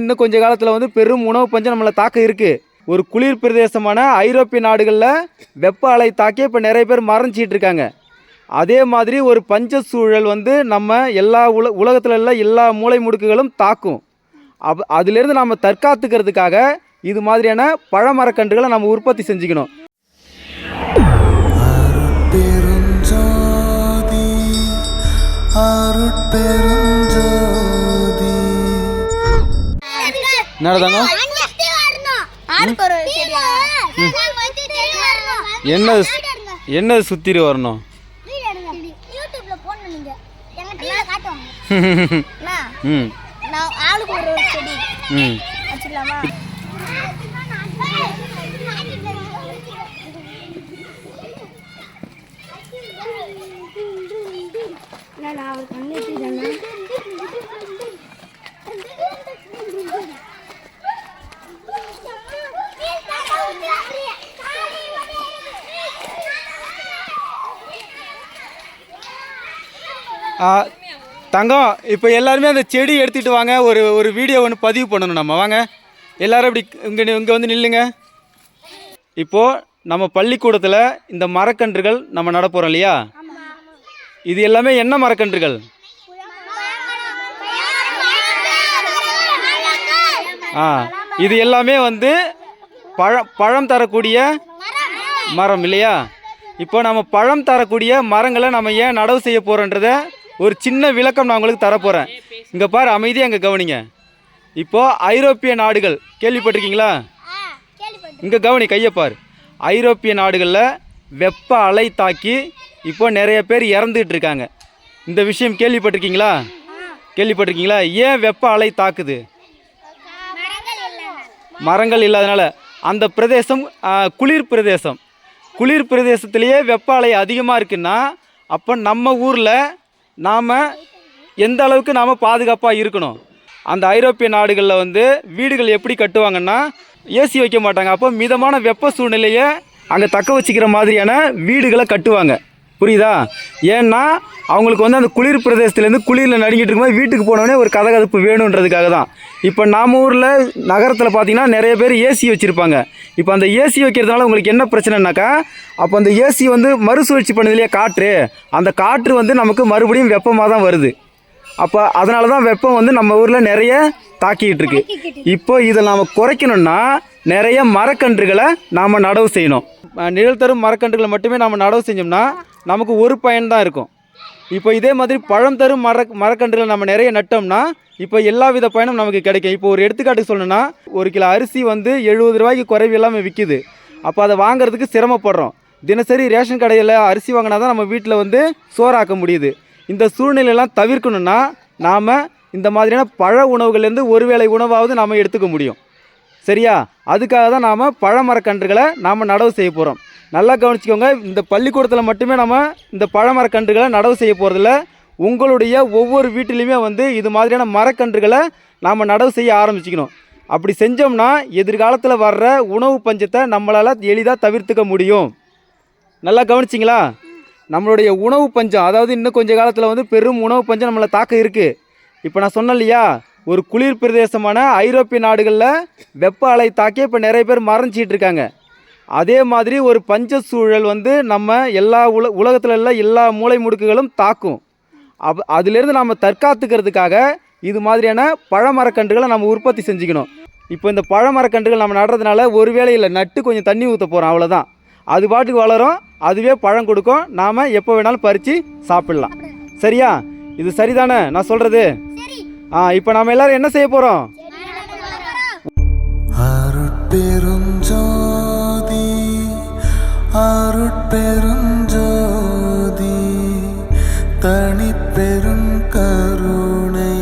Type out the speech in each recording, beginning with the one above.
இன்னும் கொஞ்ச காலத்தில் வந்து பெரும் உணவு பஞ்சம் நம்மளை தாக்க இருக்குது. ஒரு குளிர் பிரதேசமான ஐரோப்பிய நாடுகளில் வெப்ப அலை தாக்கி இப்போ நிறைய பேர் மறைஞ்சிட்டு இருக்காங்க. அதே மாதிரி ஒரு பஞ்ச சூழல் வந்து நம்ம எல்லா உலகத்தில் உள்ள எல்லா மூளை முடுக்குகளும் தாக்கும். அதிலிருந்து நம்ம தற்காத்துக்கிறதுக்காக இது மாதிரியான பழமரக்கன்றுகளை நம்ம உற்பத்தி செஞ்சுக்கணும். என்னதாங்க என்ன சுத்திட்டு வரணும்? தங்கம், இப்போ எல்லாருமே அந்த செடி எடுத்துகிட்டு வாங்க. ஒரு வீடியோ ஒன்று பதிவு பண்ணணும் நம்ம. வாங்க எல்லோரும் இப்படி இங்கே வந்து நில்லுங்க. இப்போது நம்ம பள்ளிக்கூடத்தில் இந்த மரக்கன்றுகள் நம்ம நட போகிறோம் இல்லையா? இது எல்லாமே என்ன மரக்கன்றுகள்? இது எல்லாமே வந்து பழம் தரக்கூடிய மரம் இல்லையா? இப்போ நம்ம பழம் தரக்கூடிய மரங்களை நம்ம ஏன் நடவு செய்ய போகிறோன்றத ஒரு சின்ன விளக்கம் நான் உங்களுக்கு தரப்போகிறேன். இங்கே பாரு, அமைதியாக அங்கே கவனிங்க. இப்போது ஐரோப்பிய நாடுகள் கேள்விப்பட்டிருக்கீங்களா? இங்கே கவனி, கையப்பார். ஐரோப்பிய நாடுகளில் வெப்ப அலை தாக்கி இப்போ நிறைய பேர் இறந்துட்டு இருக்காங்க. இந்த விஷயம் கேள்விப்பட்டிருக்கீங்களா? கேள்விப்பட்டிருக்கீங்களா? ஏன் வெப்ப அலை தாக்குது? மரங்கள் இல்லாதனால. அந்த பிரதேசம் குளிர் பிரதேசம். குளிர் பிரதேசத்துலேயே வெப்ப அலை அதிகமாக இருக்குன்னா அப்போ நம்ம ஊரில் நாம் எந்த அளவுக்கு நாம் பாதுகாப்பாக இருக்கணும்? அந்த ஐரோப்பிய நாடுகளில் வந்து வீடுகள் எப்படி கட்டுவாங்கன்னா ஏசி வைக்க மாட்டாங்க. அப்போ மிதமான வெப்ப சூழ்நிலையை அங்கே தக்க வச்சுக்கிற மாதிரியான வீடுகளை கட்டுவாங்க. புரியுதா? ஏன்னா அவங்களுக்கு வந்து அந்த குளிர் பிரதேசத்துலேருந்து குளிரில் நடுங்கிட்டு இருக்கும்போது வீட்டுக்கு போனோடனே ஒரு கதகதப்பு வேணுன்றதுக்காக தான். இப்போ நம்ம ஊரில் நகரத்தில் பார்த்திங்கன்னா நிறைய பேர் ஏசி வச்சுருப்பாங்க. இப்போ அந்த ஏசி வைக்கிறதுனால உங்களுக்கு என்ன பிரச்சனைனாக்கா, அப்போ அந்த ஏசி வந்து மறுசுழற்சி பண்ணுது இல்லையா காற்று, அந்த காற்று வந்து நமக்கு மறுபடியும் வெப்பமாக தான் வருது. அப்போ அதனால தான் வெப்பம் வந்து நம்ம ஊரில் நிறைய தாக்கிட்டு இருக்கு. இப்போ இதை நாம் குறைக்கணும்னா நிறைய மரக்கன்றுகளை நாம் நடவு செய்யணும். நிழல் தரும் மரக்கன்றுகளை மட்டுமே நாம் நடவு செஞ்சோம்னா நமக்கு ஒரு பயன் தான் இருக்கும். இப்போ இதே மாதிரி பழம் தரும் மரக்கன்றுகளை நம்ம நிறைய நட்டோம்னா இப்போ எல்லா வித பயனும் நமக்கு கிடைக்கும். இப்போ ஒரு எடுத்துக்காட்டுக்கு சொல்லணும்னா, ஒரு கிலோ அரிசி வந்து 70 ரூபாய்க்கு குறைவு இல்லாமல் விற்கிது. அப்போ அதை வாங்குறதுக்கு சிரமப்படுறோம். தினசரி ரேஷன் கடையில் அரிசி வாங்கினா தான் நம்ம வீட்டில் வந்து சோறாக்க முடியுது. இந்த சூழ்நிலையெல்லாம் தவிர்க்கணும்னா நாம் இந்த மாதிரியான பழ உணவுகள்லேருந்து ஒருவேளை உணவாவது நாம் எடுத்துக்க முடியும். சரியா? அதுக்காக தான் நாம் பழமரக்கன்றுகளை நாம் நடவு செய்ய போகிறோம். நல்லா கவனிச்சிக்கோங்க. இந்த பள்ளிக்கூடத்தில் மட்டுமே நம்ம இந்த பழமரக்கன்றுகளை நடவு செய்ய போகிறதில்ல. உங்களுடைய ஒவ்வொரு வீட்டிலையுமே வந்து இது மாதிரியான மரக்கன்றுகளை நாம் நடவு செய்ய ஆரம்பிச்சிக்கணும். அப்படி செஞ்சோம்னா எதிர்காலத்தில் வர்ற உணவு பஞ்சத்தை நம்மளால் எளிதாக தவிர்த்துக்க முடியும். நல்லா கவனிச்சிங்களா? நம்மளுடைய உணவு பஞ்சம், அதாவது இன்னும் கொஞ்சம் காலத்தில் வந்து பெரும் உணவு பஞ்சம் நம்மளை தாக்க இருக்குது. இப்போ நான் சொன்னேன் இல்லையா, ஒரு குளிர் பிரதேசமான ஐரோப்பிய நாடுகளில் வெப்ப அலை தாக்கி இப்போ நிறைய பேர் மறைஞ்சிட்டு இருக்காங்க. அதே மாதிரி ஒரு பஞ்ச சூழல் வந்து நம்ம எல்லா உலகத்தில் உள்ள எல்லா மூளை முடுக்குகளும் தாக்கும். அதிலிருந்து நம்ம தற்காத்துக்கிறதுக்காக இது மாதிரியான பழமரக்கன்றுகளை நம்ம உற்பத்தி செஞ்சுக்கணும். இப்போ இந்த பழமரக்கன்றுகள் நம்ம நடுறதுனால ஒரு வேளை இல்லை, நட்டு கொஞ்சம் தண்ணி ஊற்ற போகிறோம், அவ்வளோதான். அது பாட்டுக்கு வளரும், அதுவே பழம் கொடுக்கும். நாம் எப்போ வேணாலும் பறித்து சாப்பிடலாம். சரியா? இது சரிதானே நான் சொல்கிறது? இப்போ நாம் எல்லோரும் என்ன செய்ய போகிறோம்? அருட்பெருஞ்சோதி தனிப்பெரும் கருணை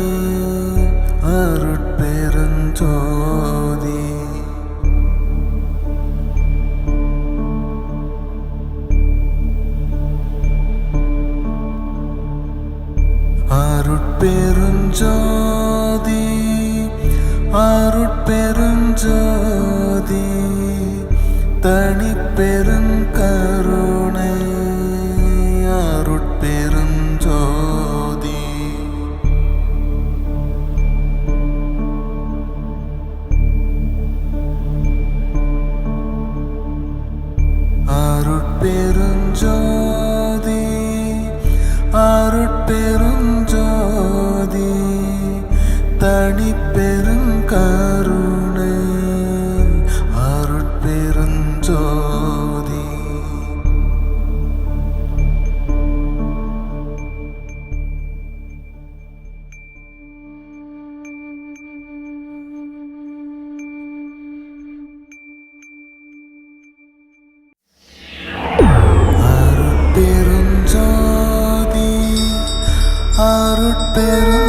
அருட்பெருஞ்சோதி அருட்பெருஞ்சோதி அருட்பெருஞ்சோதி தனிப்பெரும் கருணை அருட்பெருஞ்சோதி பெரும்